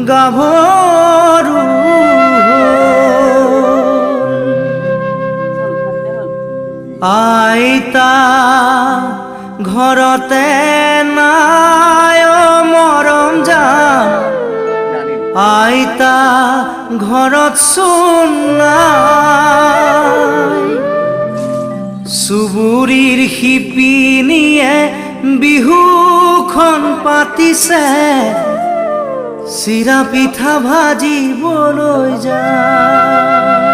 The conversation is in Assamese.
গাভৰু আইতা ঘৰতে নাই মৰম জান আইতা ঘৰত চোন নাই চুবুৰীৰ শিপিনীয়ে বিহুখন পাতিছে চিৰা পিঠা ভাজিবলৈ যায়